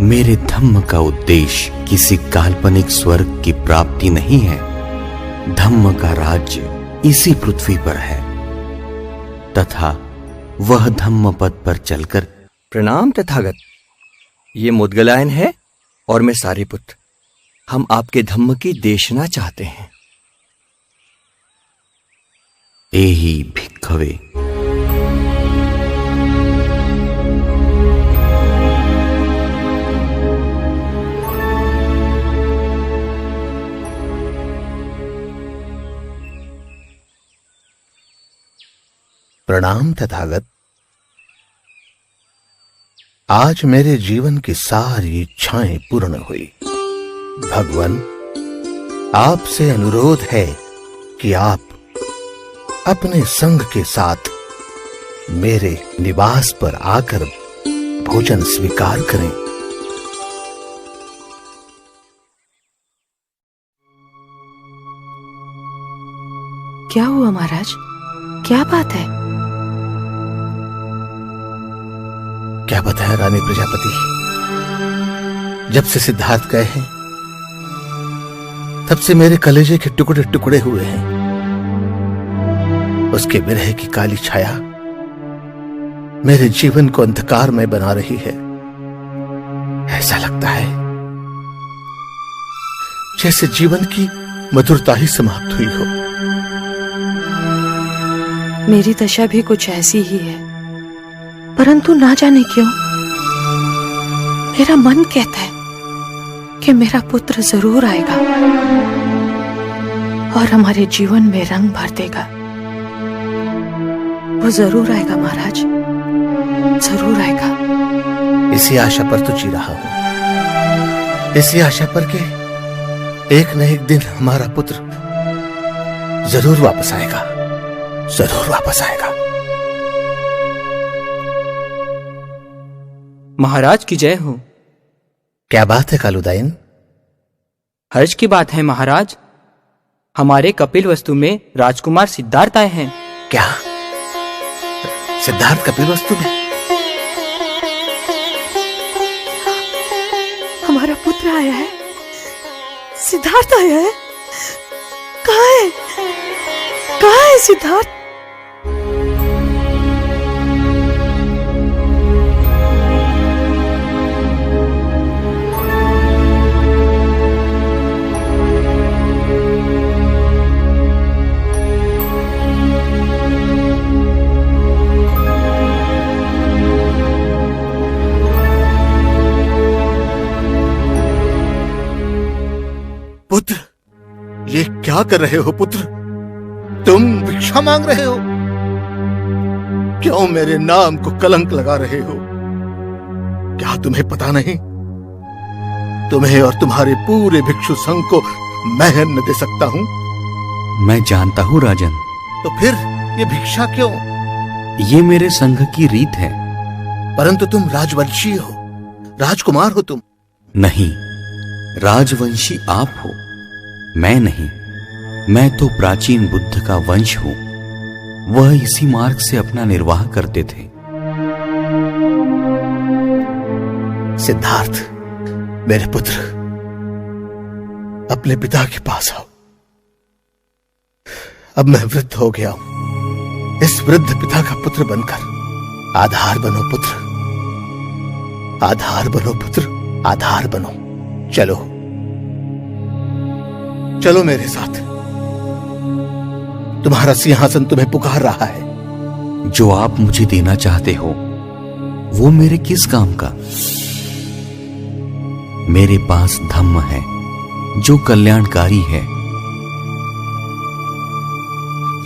मेरे धम्म का उद्देश्य किसी काल्पनिक स्वर्ग की प्राप्ति नहीं है। धम्म का राज्य इसी पृथ्वी पर है तथा वह धम्म पद पर चलकर। प्रणाम तथागत। ये मुद्गलायन है और मैं सारिपुत्र। हम आपके धम्म की देशना चाहते हैं। एहि भिक्खवे। प्रणाम तथागत। आज मेरे जीवन की सारी इच्छाएं पूर्ण हुई। भगवान, आपसे अनुरोध है कि आप अपने संघ के साथ मेरे निवास पर आकर भोजन स्वीकार करें। क्या हुआ महाराज? क्या बात है? क्या बताएं रानी प्रजापति। जब से सिद्धार्थ गए हैं तब से मेरे कलेजे के टुकड़े टुकड़े हुए हैं। उसके विरह की काली छाया मेरे जीवन को अंधकार में बना रही है। ऐसा लगता है जैसे जीवन की मधुरता ही समाप्त हुई हो। मेरी दशा भी कुछ ऐसी ही है, परंतु ना जाने क्यों मेरा मन कहता है कि मेरा पुत्र जरूर आएगा और हमारे जीवन में रंग भर देगा। वो जरूर आएगा महाराज, जरूर आएगा। इसी आशा पर तो जी रहा हूं, इसी आशा पर कि एक न एक दिन हमारा पुत्र जरूर वापस आएगा, जरूर वापस आएगा। महाराज की जय हो। क्या बात है कालुदायन? हर्ष की बात है महाराज। हमारे कपिल वस्तु में राजकुमार सिद्धार्थ आए हैं। क्या? सिद्धार्थ कपिल वस्तु में? हमारा पुत्र आया है, सिद्धार्थ आया है। कहाँ है? कहाँ है सिद्धार्थ? पुत्र, ये क्या कर रहे हो पुत्र? तुम भिक्षा मांग रहे हो? क्यों मेरे नाम को कलंक लगा रहे हो? क्या तुम्हें पता नहीं? तुम्हें और तुम्हारे पूरे भिक्षु संघ को मैं अन्न दे सकता हूं। मैं जानता हूं राजन। तो फिर ये भिक्षा क्यों? ये मेरे संघ की रीत है। परंतु तुम राजवंशी हो, राजकुमार हो तुम। नहीं, राजवंशी आप हो, मैं नहीं। मैं तो प्राचीन बुद्ध का वंश हूं। वह इसी मार्ग से अपना निर्वाह करते थे। सिद्धार्थ, मेरे पुत्र, अपने पिता के पास आओ। अब मैं वृद्ध हो गया हूं। इस वृद्ध पिता का पुत्र बनकर आधार बनो पुत्र, आधार बनो पुत्र, आधार बनो। चलो, चलो मेरे साथ। तुम्हारा सिंहासन तुम्हें पुकार रहा है। जो आप मुझे देना चाहते हो वो मेरे किस काम का? मेरे पास धम्म है जो कल्याणकारी है,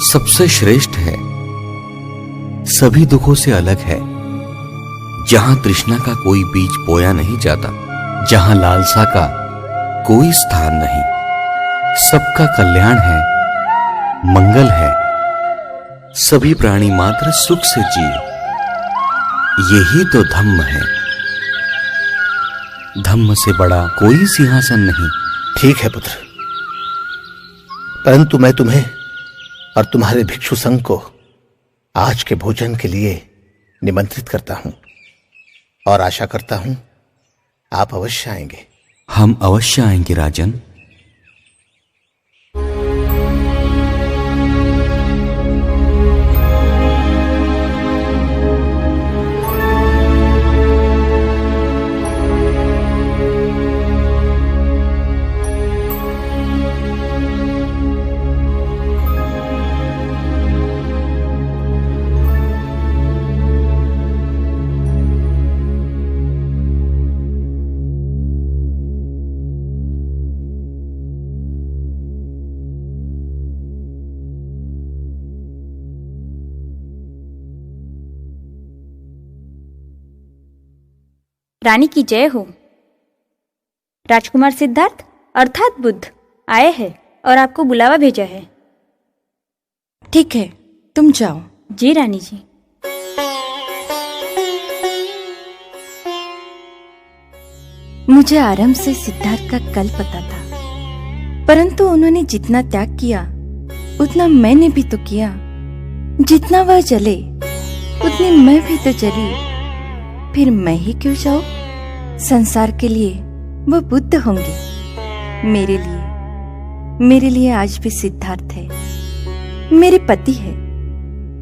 सबसे श्रेष्ठ है, सभी दुखों से अलग है, जहां तृष्णा का कोई बीज बोया नहीं जाता, जहां लालसा का कोई स्थान नहीं, सबका कल्याण है, मंगल है, सभी प्राणी मात्र सुख से जिए। यही तो धम्म है। धम्म से बड़ा कोई सिंहासन नहीं। ठीक है पुत्र, परंतु मैं तुम्हें और तुम्हारे भिक्षु संघ को आज के भोजन के लिए निमंत्रित करता हूं और आशा करता हूं आप अवश्य आएंगे। हम अवश्य आएंगे राजन। रानी की जय हो। राजकुमार सिद्धार्थ अर्थात बुद्ध आए हैं और आपको बुलावा भेजा है। ठीक है, तुम जाओ। जी रानी जी। मुझे आरंभ से सिद्धार्थ का कल पता था, परंतु उन्होंने जितना त्याग किया उतना मैंने भी तो किया। जितना वह जले उतनी मैं भी तो जली। फिर मैं ही क्यों जाऊं? संसार के लिए वो बुद्ध होंगे। मेरे लिए आज भी सिद्धार्थ है, मेरे पति है।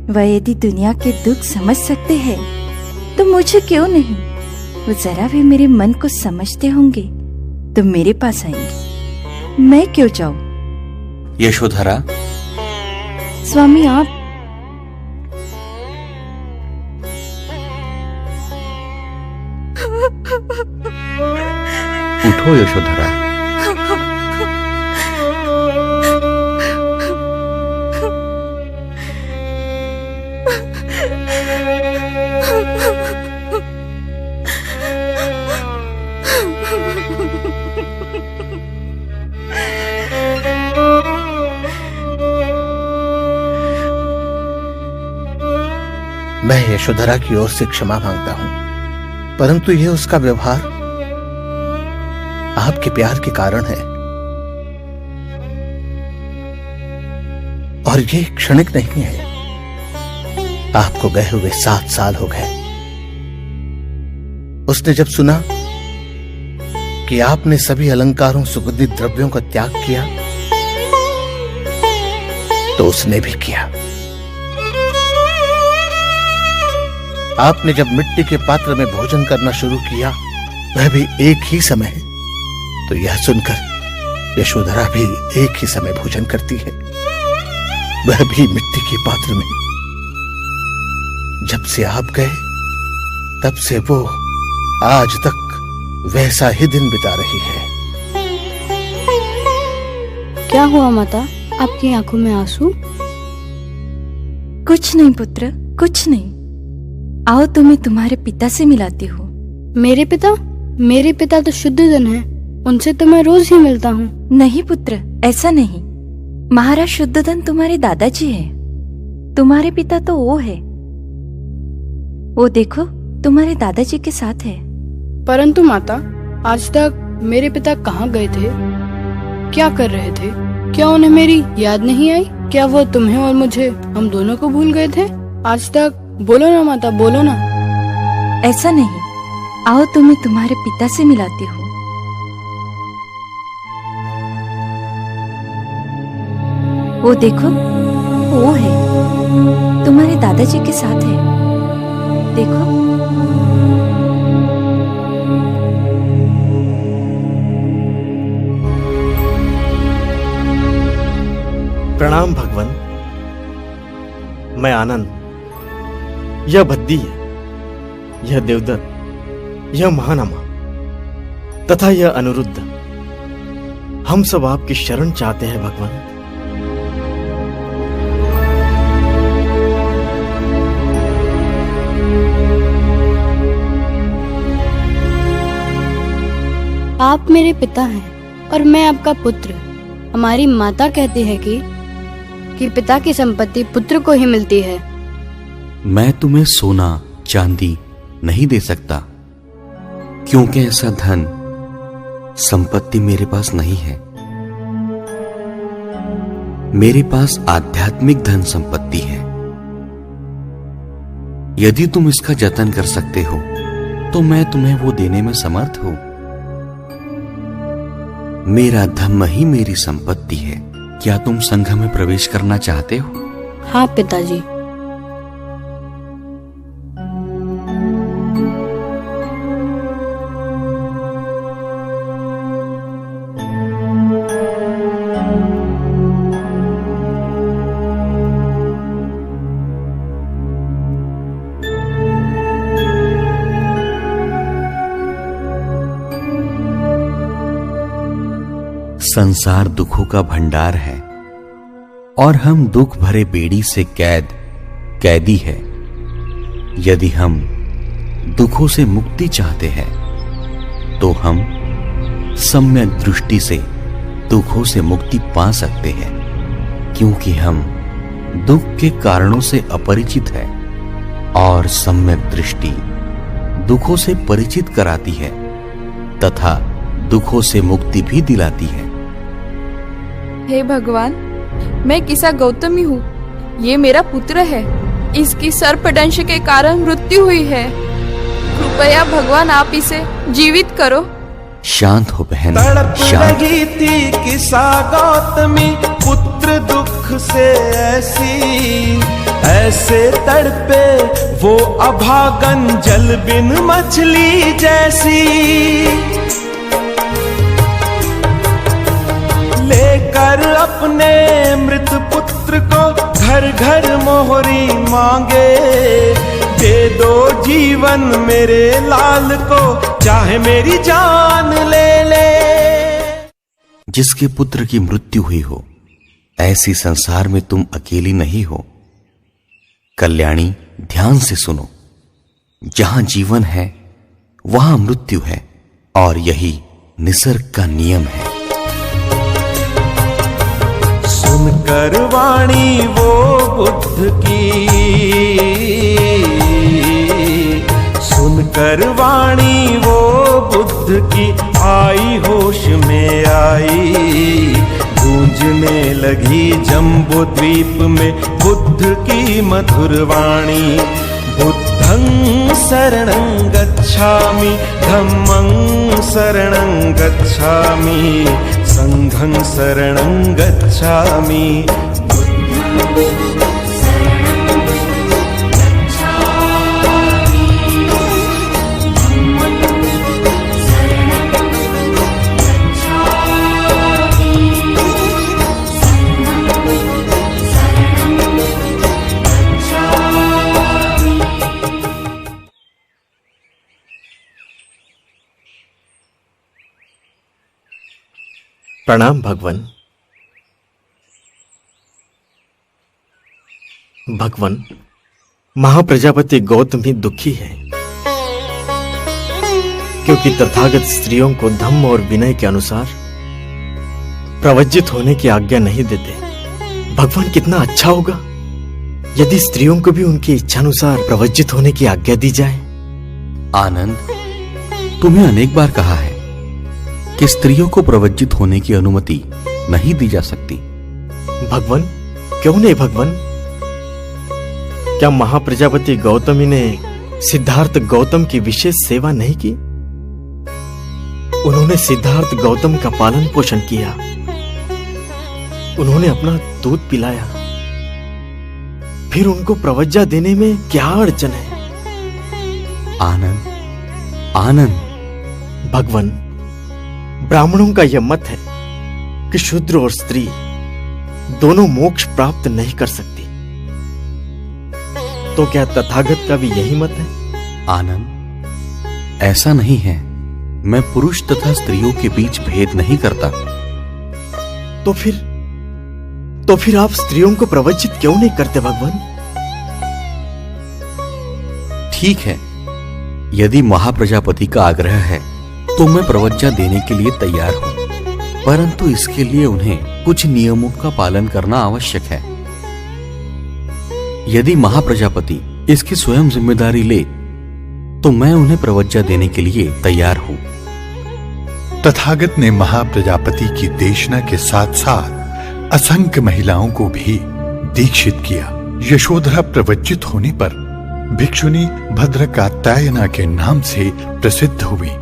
वह यदि दुनिया के दुख समझ सकते हैं तो मुझे क्यों नहीं? वो जरा भी मेरे मन को समझते होंगे तो मेरे पास आएंगे। मैं क्यों जाऊं? यशोधरा, स्वामी आप। उठो यशोधरा। मैं यशोधरा की ओर से क्षमा मांगता हूं, परंतु यह उसका व्यवहार आपके प्यार के कारण है और ये क्षणिक नहीं है। आपको गए हुए 7 साल हो गए। उसने जब सुना कि आपने सभी अलंकारों सुगंधित द्रव्यों का त्याग किया तो उसने भी किया। आपने जब मिट्टी के पात्र में भोजन करना शुरू किया, वह भी एक ही समय, तो यह सुनकर यशोधरा भी एक ही समय भोजन करती है, वह भी मिट्टी के पात्र में। जब से आप गए तब से वो आज तक वैसा ही दिन बिता रही है। क्या हुआ माता, आपकी आंखों में आंसू? कुछ नहीं पुत्र, कुछ नहीं। आओ तुम्हें तुम्हारे पिता से मिलाती हूँ। मेरे पिता? मेरे पिता तो शुद्ध जन हैं, उनसे तो मैं रोज ही मिलता हूँ। नहीं पुत्र, ऐसा नहीं। महाराज शुद्धोधन तुम्हारे दादाजी हैं। तुम्हारे पिता तो वो है। वो देखो तुम्हारे दादाजी के साथ है। परंतु माता, आज तक मेरे पिता कहाँ गए थे? क्या कर रहे थे? क्या उन्हें मेरी याद नहीं आई? क्या वो तुम्हें और मुझे, हम दोनों को भूल गए थे आज तक? बोलो ना माता, बोलो ना। ऐसा नहीं। आओ तुम्हें तुम्हारे पिता से मिलाती हूँ। वो देखो, वो है, तुम्हारे दादाजी के साथ है। देखो। प्रणाम भगवान। मैं आनंद, यह भद्दी है, यह देवदत्त, यह महानमा तथा यह अनुरुद्ध, हम सब आपकी शरण चाहते हैं भगवान। आप मेरे पिता हैं और मैं आपका पुत्र। हमारी माता कहती है कि पिता की संपत्ति पुत्र को ही मिलती है। मैं तुम्हें सोना चांदी नहीं दे सकता, क्योंकि ऐसा धन संपत्ति मेरे पास नहीं है। मेरे पास आध्यात्मिक धन संपत्ति है। यदि तुम इसका जतन कर सकते हो तो मैं तुम्हें वो देने में समर्थ हूं। मेरा धम्म ही मेरी संपत्ति है। क्या तुम संघ में प्रवेश करना चाहते हो? हाँ पिताजी। संसार दुखों का भंडार है और हम दुख भरे बेड़ी से कैदी है। यदि हम दुखों से मुक्ति चाहते हैं तो हम सम्यक दृष्टि से दुखों से मुक्ति पा सकते हैं, क्योंकि हम दुख के कारणों से अपरिचित हैं और सम्यक दृष्टि दुखों से परिचित कराती है तथा दुखों से मुक्ति भी दिलाती है। हे भगवान, मैं किसा गौतमी हूँ। ये मेरा पुत्र है। इसकी सर्पदंश के कारण मृत्यु हुई है। कृपया भगवान आप इसे जीवित करो। शांत हो बहन, तड़प शांत। रही थी किसा गौतमी पुत्र दुख से ऐसे तड़पे वो अभागन जल बिन मछली जैसी। लेकर अपने मृत पुत्र को घर घर मोहरी मांगे, दे दो जीवन मेरे लाल को, चाहे मेरी जान ले ले। जिसके पुत्र की मृत्यु हुई हो, ऐसी संसार में तुम अकेली नहीं हो। कल्याणी, ध्यान से सुनो। जहां जीवन है वहां मृत्यु है और यही निसर्ग का नियम है। सुनकर वाणी वो बुद्ध की, सुनकर वाणी वो बुद्ध की, आई होश में आई। गूंजने लगी जम्बू द्वीप में बुद्ध की मधुर वाणी। बुद्धं शरणं गच्छामि, धम्मं शरणं गच्छामि, संघं शरणं गच्छामि। प्रणाम भगवन। भगवन, महाप्रजापति गौतमी दुखी है क्योंकि तथागत स्त्रियों को धम्म और विनय के अनुसार प्रवज्जित होने की आज्ञा नहीं देते। भगवान, कितना अच्छा होगा यदि स्त्रियों को भी उनकी इच्छानुसार प्रवज्जित होने की आज्ञा दी जाए। आनंद, तुम्हें अनेक बार कहा है कि स्त्रियों को प्रवज्जित होने की अनुमति नहीं दी जा सकती। भगवान, क्यों नहीं भगवान? क्या महाप्रजापति गौतमी ने सिद्धार्थ गौतम की विशेष सेवा नहीं की? उन्होंने सिद्धार्थ गौतम का पालन पोषण किया, उन्होंने अपना दूध पिलाया, फिर उनको प्रवज्जा देने में क्या अड़चन है? आनंद, आनंद। भगवान, ब्राह्मणों का यह मत है कि शूद्र और स्त्री दोनों मोक्ष प्राप्त नहीं कर सकती, तो क्या तथागत का भी यही मत है? आनंद, ऐसा नहीं है। मैं पुरुष तथा स्त्रियों के बीच भेद नहीं करता। तो फिर आप स्त्रियों को प्रवज्जित क्यों नहीं करते भगवान? ठीक है, यदि महाप्रजापति का आग्रह है तो मैं प्रवज्जा देने के लिए तैयार हूं, परंतु इसके लिए उन्हें कुछ नियमों का पालन करना आवश्यक है। यदि महाप्रजापति इसकी स्वयं जिम्मेदारी ले तो मैं उन्हें प्रवज्जा देने के लिए तैयार हूं। तथागत ने महाप्रजापति की देशना के साथ साथ असंख्य महिलाओं को भी दीक्षित किया। यशोधरा प्रवज्जित होने पर भिक्षुनी भद्रकात्यायना के नाम से प्रसिद्ध हुई।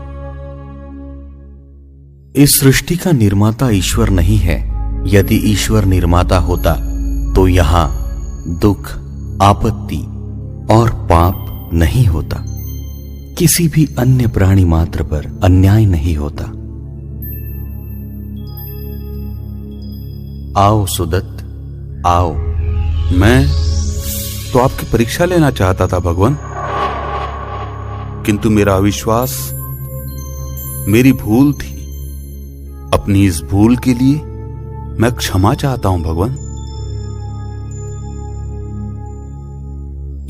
इस सृष्टि का निर्माता ईश्वर नहीं है। यदि ईश्वर निर्माता होता तो यहां दुख, आपत्ति और पाप नहीं होता। किसी भी अन्य प्राणी मात्र पर अन्याय नहीं होता। आओ सुदत्त, आओ। मैं तो आपकी परीक्षा लेना चाहता था भगवान, किंतु मेरा अविश्वास मेरी भूल थी। अपनी इस भूल के लिए मैं क्षमा चाहता हूं भगवान।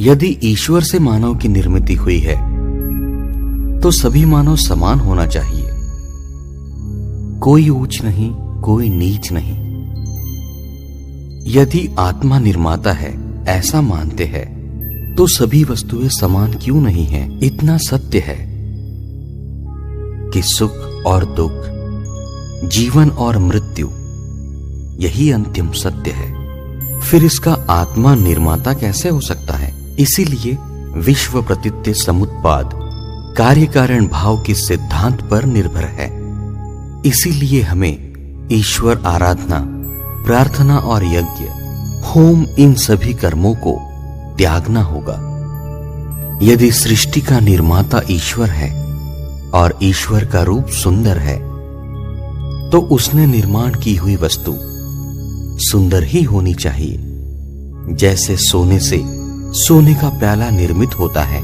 यदि ईश्वर से मानव की निर्मिति हुई है तो सभी मानव समान होना चाहिए। कोई ऊंच नहीं, कोई नीच नहीं। यदि आत्मा निर्माता है ऐसा मानते हैं तो सभी वस्तुएं समान क्यों नहीं हैं? इतना सत्य है कि सुख और दुख, जीवन और मृत्यु, यही अंतिम सत्य है। फिर इसका आत्मा निर्माता कैसे हो सकता है? इसीलिए विश्व प्रतीत्य समुत्पाद कार्य कारण भाव के सिद्धांत पर निर्भर है। इसीलिए हमें ईश्वर आराधना, प्रार्थना और यज्ञ, होम, इन सभी कर्मों को त्यागना होगा। यदि सृष्टि का निर्माता ईश्वर है और ईश्वर का रूप सुंदर है तो उसने निर्माण की हुई वस्तु सुंदर ही होनी चाहिए। जैसे सोने से सोने का प्याला निर्मित होता है,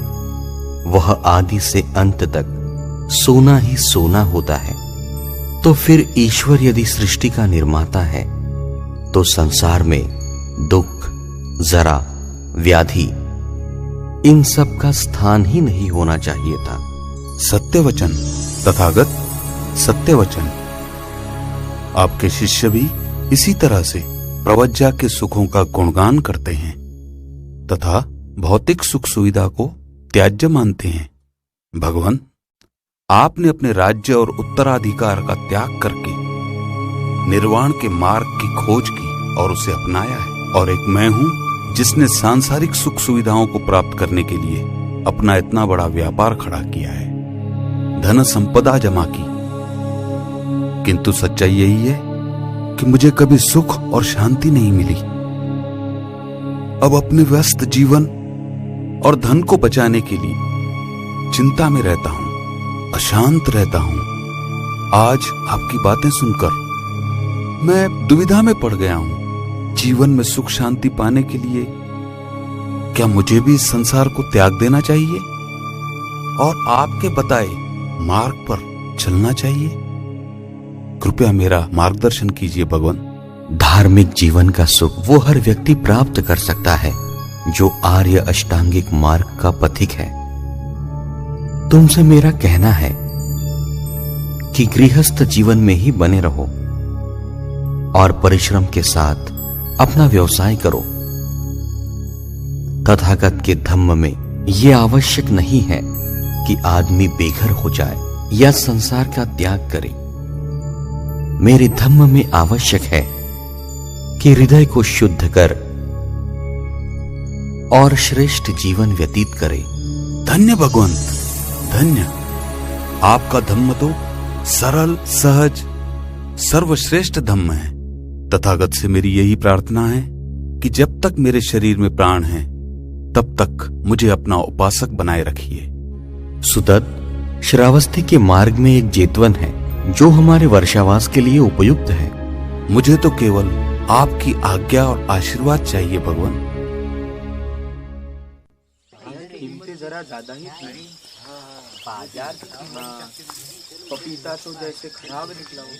वह आदि से अंत तक सोना ही सोना होता है। तो फिर ईश्वर यदि सृष्टि का निर्माता है तो संसार में दुख, जरा, व्याधि, इन सब का स्थान ही नहीं होना चाहिए था। सत्य वचन तथागत, सत्य वचन। आपके शिष्य भी इसी तरह से प्रवज्जा के सुखों का गुणगान करते हैं तथा भौतिक सुख सुविधा को त्याज्य मानते हैं। भगवान, आपने अपने राज्य और उत्तराधिकार का त्याग करके निर्वाण के मार्ग की खोज की और उसे अपनाया है। और एक मैं हूं जिसने सांसारिक सुख सुविधाओं को प्राप्त करने के लिए अपना इतना बड़ा व्यापार खड़ा किया है, धन संपदा जमा की। किंतु सच्चाई यही है कि मुझे कभी सुख और शांति नहीं मिली। अब अपने व्यस्त जीवन और धन को बचाने के लिए चिंता में रहता हूं, अशांत रहता हूं। आज आपकी बातें सुनकर मैं दुविधा में पड़ गया हूं। जीवन में सुख शांति पाने के लिए क्या मुझे भी इस संसार को त्याग देना चाहिए और आपके बताए मार्ग पर चलना चाहिए? कृपया मेरा मार्गदर्शन कीजिए भगवान। धार्मिक जीवन का सुख वो हर व्यक्ति प्राप्त कर सकता है जो आर्य अष्टांगिक मार्ग का पथिक है। तुमसे मेरा कहना है कि गृहस्थ जीवन में ही बने रहो और परिश्रम के साथ अपना व्यवसाय करो। तथागत के धम्म में यह आवश्यक नहीं है कि आदमी बेघर हो जाए या संसार का त्याग करे। मेरे धम्म में आवश्यक है कि हृदय को शुद्ध कर और श्रेष्ठ जीवन व्यतीत करे। धन्य भगवंत, धन्य। आपका धम्म तो सरल, सहज, सर्वश्रेष्ठ धम्म है। तथागत से मेरी यही प्रार्थना है कि जब तक मेरे शरीर में प्राण है तब तक मुझे अपना उपासक बनाए रखिए। सुदत्त, श्रावस्ती के मार्ग में एक जेतवन है जो हमारे वर्षावास के लिए उपयुक्त है। मुझे तो केवल आपकी आज्ञा और आशीर्वाद चाहिए भगवान। कीमतें जरा ज्यादा ही थी। बाजार पपीता तो जैसे खराब निकला हो।